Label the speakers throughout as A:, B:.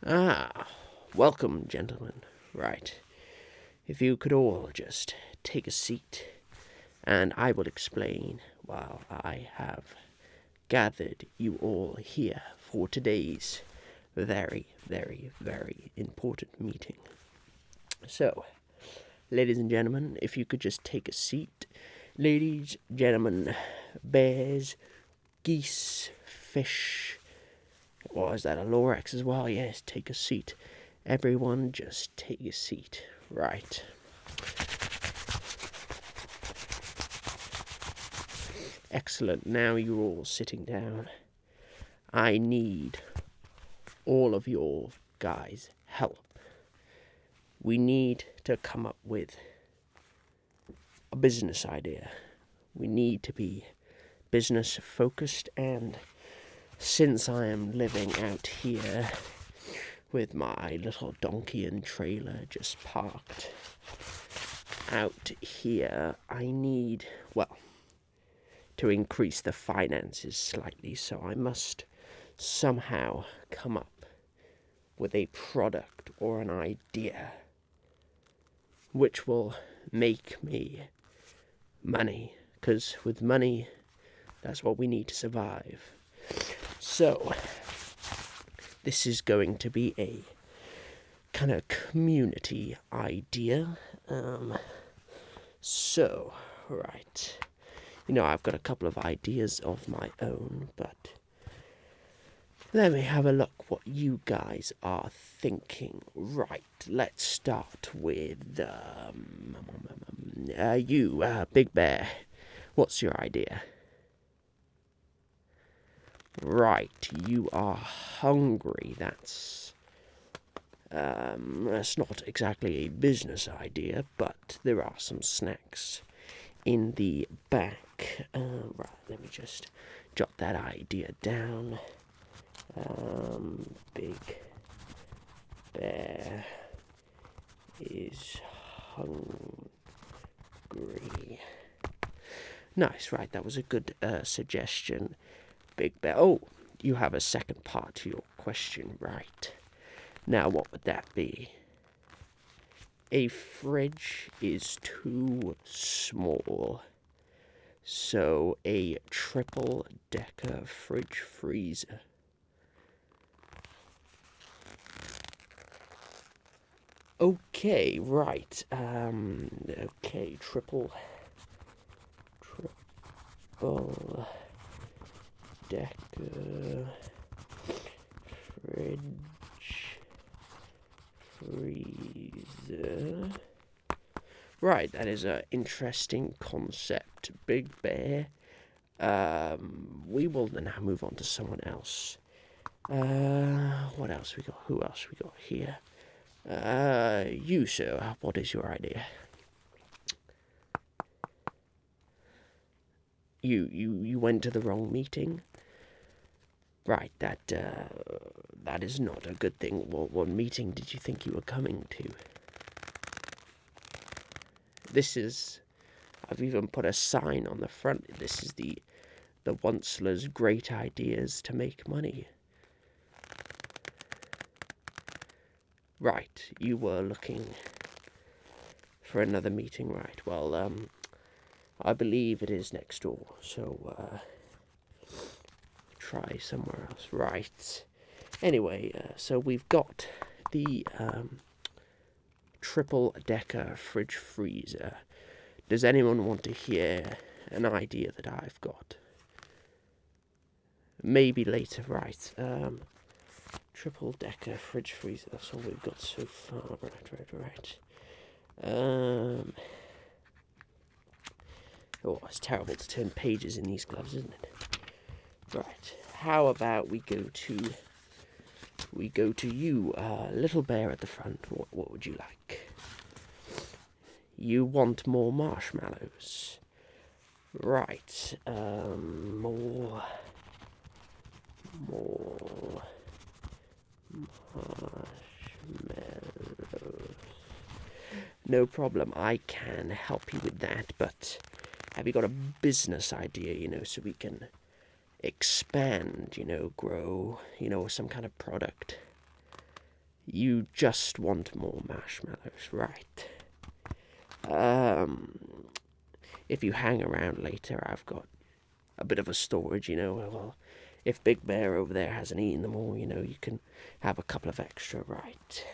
A: Ah, welcome, gentlemen. Right. If you could all just take a seat, and I will explain while I have gathered you all here for today's very, very, very important meeting. So, ladies and gentlemen, if you could just take a seat. Ladies, gentlemen, bears, geese, fish. Or is that a Lorax as well? Yes, take a seat. Everyone just take a seat. Right. Excellent. Now you're all sitting down. I need all of your guys' help. We need to come up with a business idea. We need to be business focused, and since I am living out here with my little donkey and trailer just parked out here, I need, well, to increase the finances slightly, so I must somehow come up with a product or an idea which will make me money, because with money, that's what we need to survive. So, this is going to be a kind of community idea. Right. I've got a couple of ideas of my own, but let me have a look what you guys are thinking. Right, let's start with you, Big Bear. What's your idea? Right, you are hungry. That's not exactly a business idea, but there are some snacks in the back. Right, let me just jot that idea down. Big Bear is hungry. Nice, right, that was a good suggestion, Big Bear. Oh, you have a second part to your question, right. Now, what would that be? A fridge is too small, so a triple-decker fridge freezer. Okay, right. Okay, triple decker fridge freezer. Right, that is an interesting concept, Big Bear. We will now move on to someone else. What else we got? Who else we got here? You, sir, what is your idea? You went to the wrong meeting? Right, that is not a good thing. What meeting did you think you were coming to? I've even put a sign on the front. This is the Once-ler's great ideas to make money. Right, you were looking for another meeting, right? Well, I believe it is next door, so, try somewhere else. Right. Anyway, so we've got the, triple-decker fridge freezer. Does anyone want to hear an idea that I've got? Maybe later, right. Triple-decker fridge freezer, that's all we've got so far. Right. Oh, it's terrible to turn pages in these gloves, isn't it? Right. How about we go to you, little bear at the front. What would you like? You want more marshmallows. Right. More marshmallows. No problem, I can help you with that, but have you got a business idea, so we can expand, grow, some kind of product? You just want more marshmallows, right? If you hang around later, I've got a bit of a storage, well, if Big Bear over there hasn't eaten them all, you can have a couple of extra, right?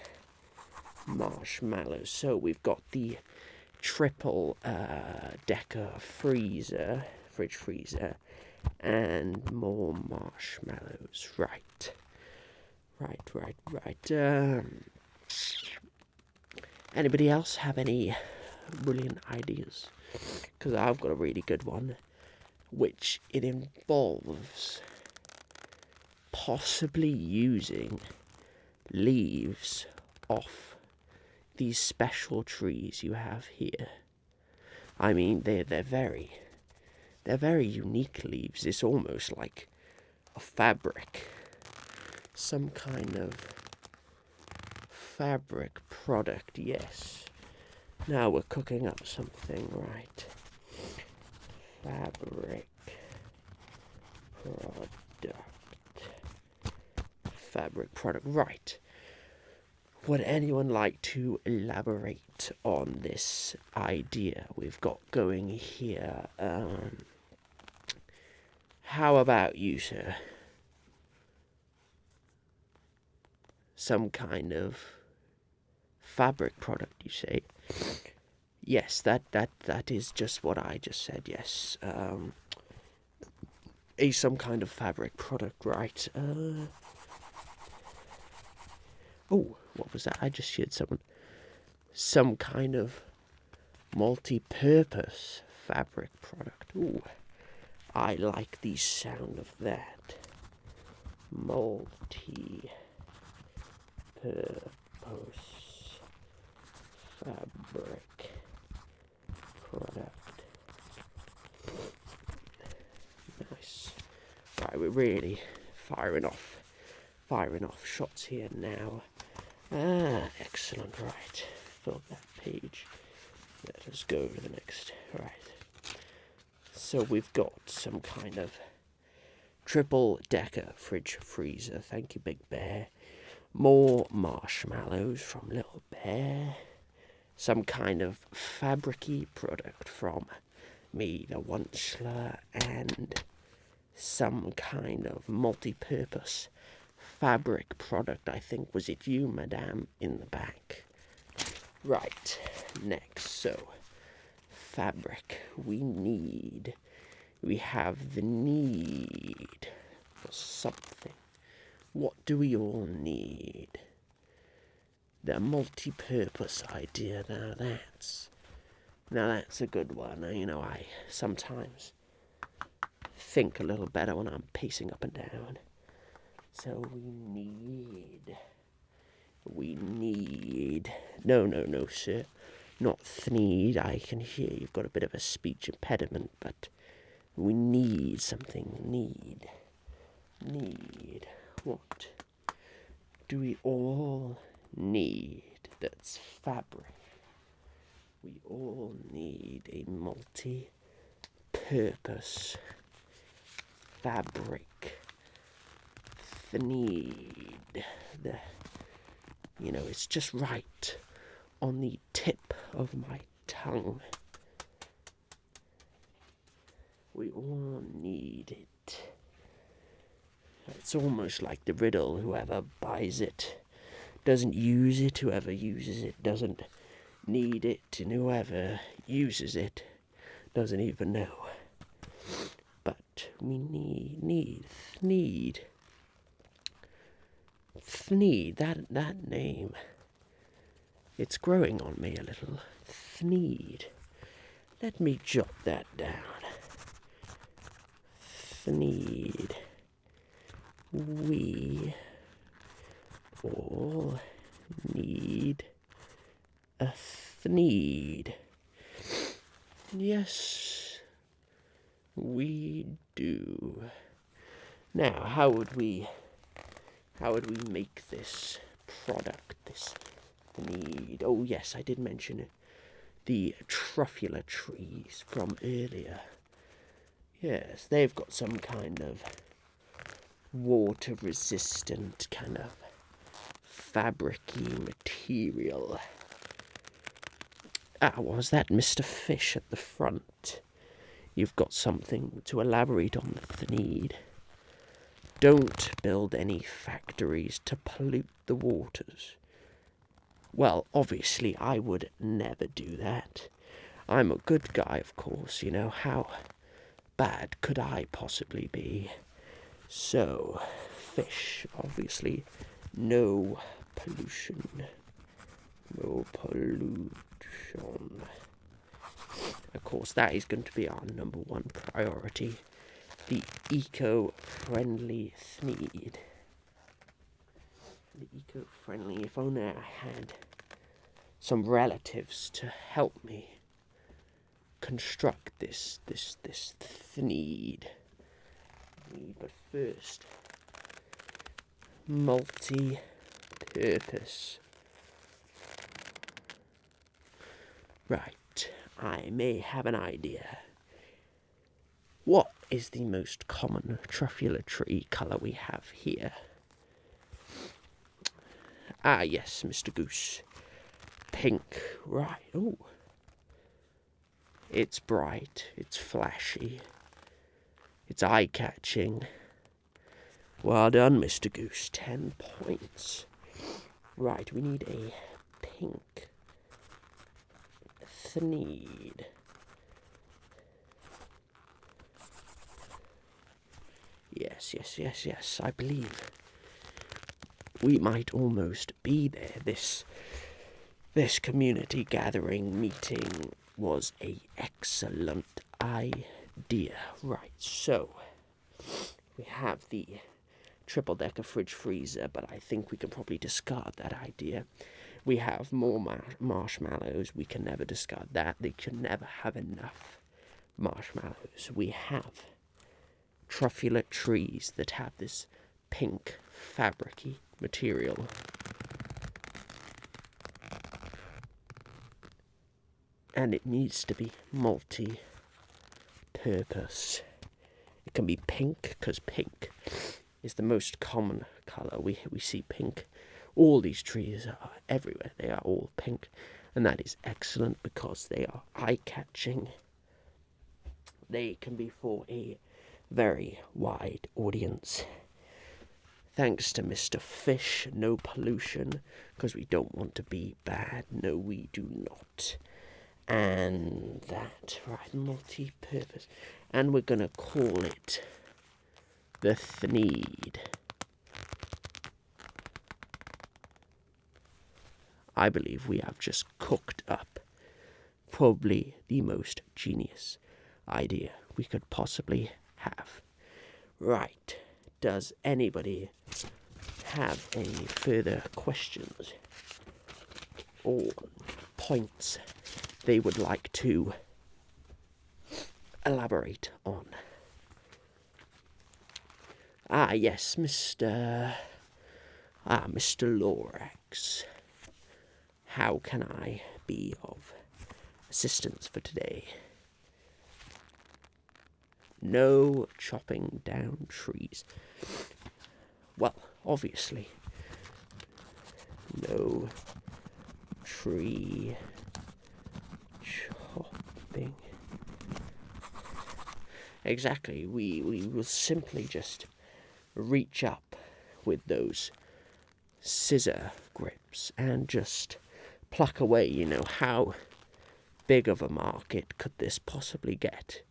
A: Marshmallows. So we've got the triple decker fridge freezer, and more marshmallows, right? Anybody else have any brilliant ideas? Because I've got a really good one, which it involves possibly using leaves off these special trees you have here. I mean, they're very unique leaves. It's almost like a fabric, some kind of fabric product. Yes. Now we're cooking up something, right? Fabric product, right. Would anyone like to elaborate on this idea we've got going here? How about you, sir? Some kind of fabric product, you say? Yes, that is just what I just said, yes. Some kind of fabric product, right? Oh, what was that? I just heard someone. Some kind of multi-purpose fabric product. Ooh, I like the sound of that. Multi-purpose fabric product. Nice. Right, we're really firing off shots here now. Excellent, right. Fill that page. Let us go to the next. Right. So we've got some kind of triple decker fridge freezer. Thank you, Big Bear. More marshmallows from Little Bear. Some kind of fabric-y product from me, the Once-ler, and some kind of multi-purpose fabric product. I think, was it you, madame, in the back? Right, next, so fabric. We have the need for something. What do we all need? The multi-purpose idea. Now that's a good one. I sometimes think a little better when I'm pacing up and down. So we need, no, sir, not thneed. I can hear you've got a bit of a speech impediment, but we need something. Need. What do we all need that's fabric? We all need a multi-purpose fabric. Need. It's just right on the tip of my tongue. We all need it. It's almost like the riddle. Whoever buys it doesn't use it. Whoever uses it doesn't need it. And whoever uses it doesn't even know. But we need. Thneed, that name. It's growing on me a little. Thneed. Let me jot that down. Thneed. We all need a thneed. Yes, we do. Now, how would we make this product, this thneed? Oh yes, I did mention it. The truffula trees from earlier. Yes, they've got some kind of water-resistant kind of fabricy material. Ah, was that Mr. Fish at the front? You've got something to elaborate on the need. Don't build any factories to pollute the waters. Well, obviously, I would never do that. I'm a good guy, of course, you know. How bad could I possibly be? So, fish, obviously, no pollution. No pollution. Of course, that is going to be our #1 priority. The eco-friendly sneed. The eco-friendly, if only I had some relatives to help me construct this sneed. But first, multi-purpose. Right, I may have an idea. What is the most common truffulatory colour we have here? Ah, yes, Mr. Goose. Pink, right. Oh, it's bright, it's flashy, it's eye-catching. Well done, Mr. Goose. 10 points. Right, we need a pink sneed. Yes. I believe we might almost be there. This community gathering meeting was a excellent idea. Right, so we have the triple-decker fridge freezer, but I think we can probably discard that idea. We have more marshmallows. We can never discard that. They can never have enough marshmallows. We have truffulate trees that have this pink fabricy material. And it needs to be multi-purpose. It can be pink, because pink is the most common colour. We see pink. All these trees are everywhere. They are all pink. And that is excellent because they are eye-catching. They can be for a very wide audience. Thanks to Mr. Fish, no pollution, because we don't want to be bad. No, we do not. And that, right, multi-purpose. And we're going to call it the Sneed. I believe we have just cooked up probably the most genius idea we could possibly have. Right, does anybody have any further questions or points they would like to elaborate on? Ah, yes, Mr. Lorax. How can I be of assistance for today? No chopping down trees. Well, obviously, no tree chopping. Exactly, we will simply just reach up with those scissor grips and just pluck away. You know, how big of a market could this possibly get?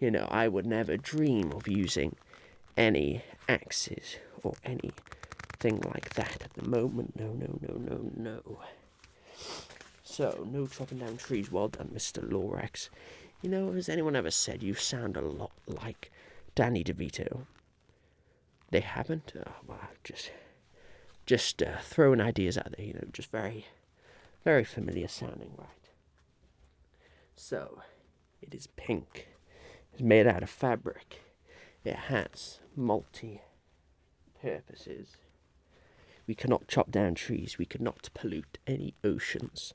A: You know, I would never dream of using any axes or anything like that at the moment. No. So, no chopping down trees. Well done, Mr. Lorax. You know, has anyone ever said you sound a lot like Danny DeVito? They haven't? Oh, well, just throwing ideas out there, you know, just very, very familiar sounding, right? So, it is pink. It's made out of fabric. It has multi-purposes. We cannot chop down trees. We cannot pollute any oceans.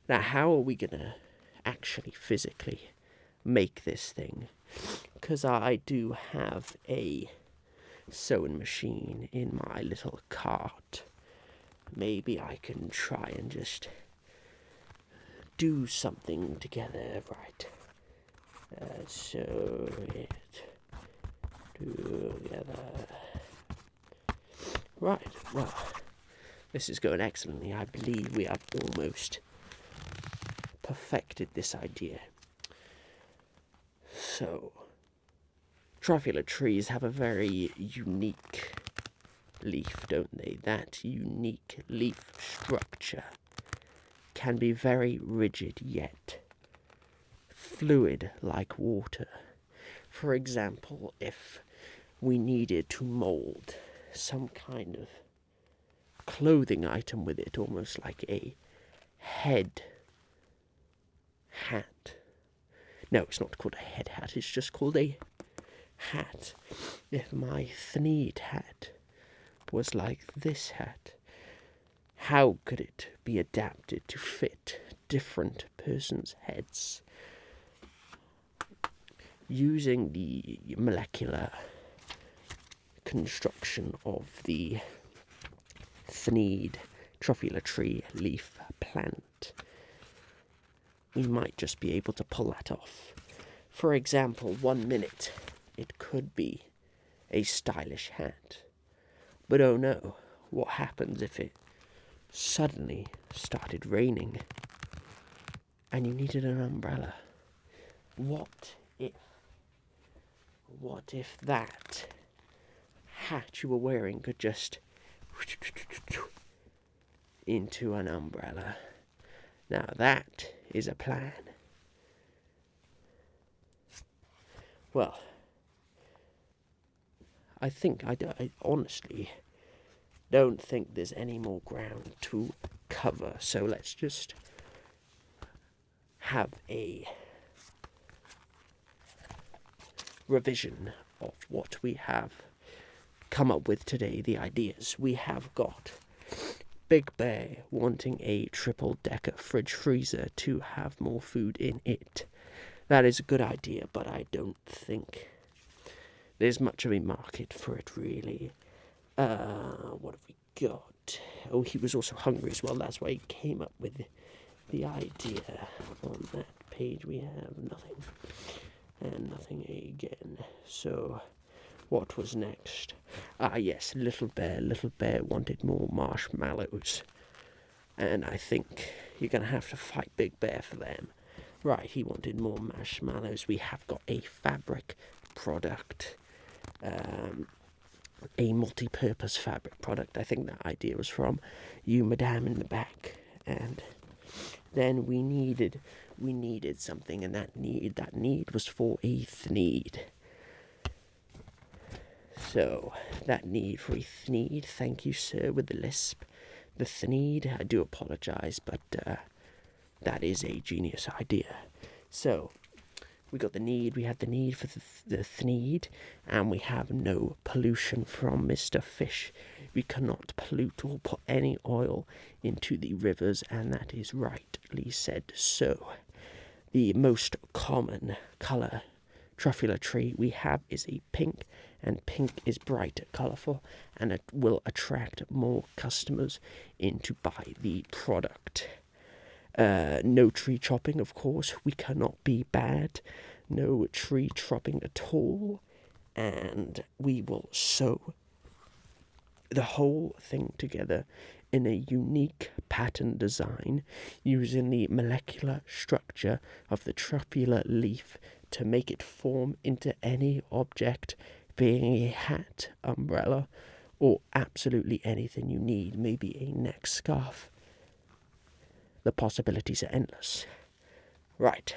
A: Now, how are we going to actually physically make this thing? Because I do have a sewing machine in my little cart. maybe I can try and just do something together, right? Sew it together. Right, well, this is going excellently. I believe we have almost perfected this idea. So, truffula trees have a very unique leaf, don't they? That unique leaf structure can be very rigid yet fluid like water. For example, if we needed to mold some kind of clothing item with it, almost like a head hat. No, it's not called a head hat, it's just called a hat. If my Thneed hat was like this hat, how could it be adapted to fit different persons' heads? Using the molecular construction of the Thneed truffula tree leaf plant, we might just be able to pull that off. For example, 1 minute it could be a stylish hat, but oh no, what happens if it suddenly started raining and you needed an umbrella? What if that hat you were wearing could just into an umbrella? Now that is a plan. Well, I honestly don't think there's any more ground to cover, so let's just have a revision of what we have come up with today, the ideas. We have got Big Bear wanting a triple-decker fridge freezer to have more food in it. That is a good idea, but I don't think there's much of a market for it, really. What have we got? Oh, he was also hungry as well. That's why he came up with the idea. On that page we have nothing. And nothing again. So, what was next? Ah, yes, Little Bear. Little Bear wanted more marshmallows. And I think you're going to have to fight Big Bear for them. Right, he wanted more marshmallows. We have got a fabric product. A multi-purpose fabric product. I think that idea was from you, madame, in the back. And then we needed something, and that need was for a Thneed. So, that need for a Thneed, thank you, sir, with the lisp. The Thneed, I do apologise, but that is a genius idea. So, we got the need, we had the need for the Thneed, and we have no pollution from Mr. Fish. We cannot pollute or put any oil into the rivers, and that is rightly said so. The most common colour truffula tree we have is a pink, and pink is bright, colourful, and it will attract more customers in to buy the product. No tree chopping, of course. We cannot be bad. No tree chopping at all. And we will sew the whole thing together in a unique pattern design using the molecular structure of the truffula leaf to make it form into any object, being a hat, umbrella, or absolutely anything you need, maybe a neck scarf. The possibilities are endless. Right.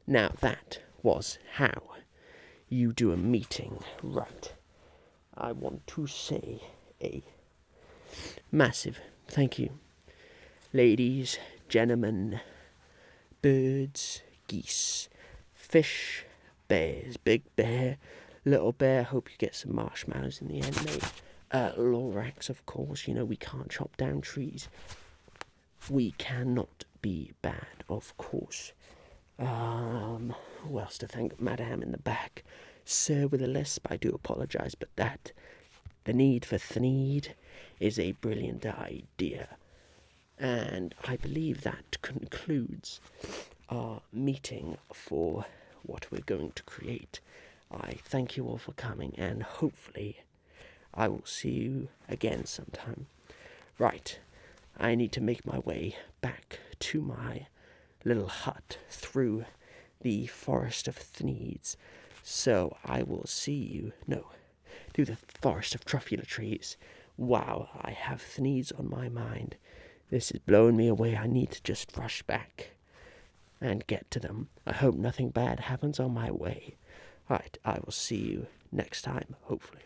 A: Now that was how you do a meeting. Right. I want to say a massive thank you. Ladies, gentlemen, birds, geese, fish, bears, Big Bear, Little Bear, hope you get some marshmallows in the end, mate. Lorax, of course, we can't chop down trees. We cannot be bad, of course. Who else to thank? Madame in the back. Sir with a lisp, I do apologise, but that The need for Thneed is a brilliant idea. And I believe that concludes our meeting for what we're going to create. I thank you all for coming, and hopefully I will see you again sometime. Right, I need to make my way back to my little hut through the forest of Thneeds. So I will see you, through the forest of truffula trees. Wow, I have Thneeds on my mind. This is blowing me away. I need to just rush back and get to them. I hope nothing bad happens on my way. Alright, I will see you next time, hopefully.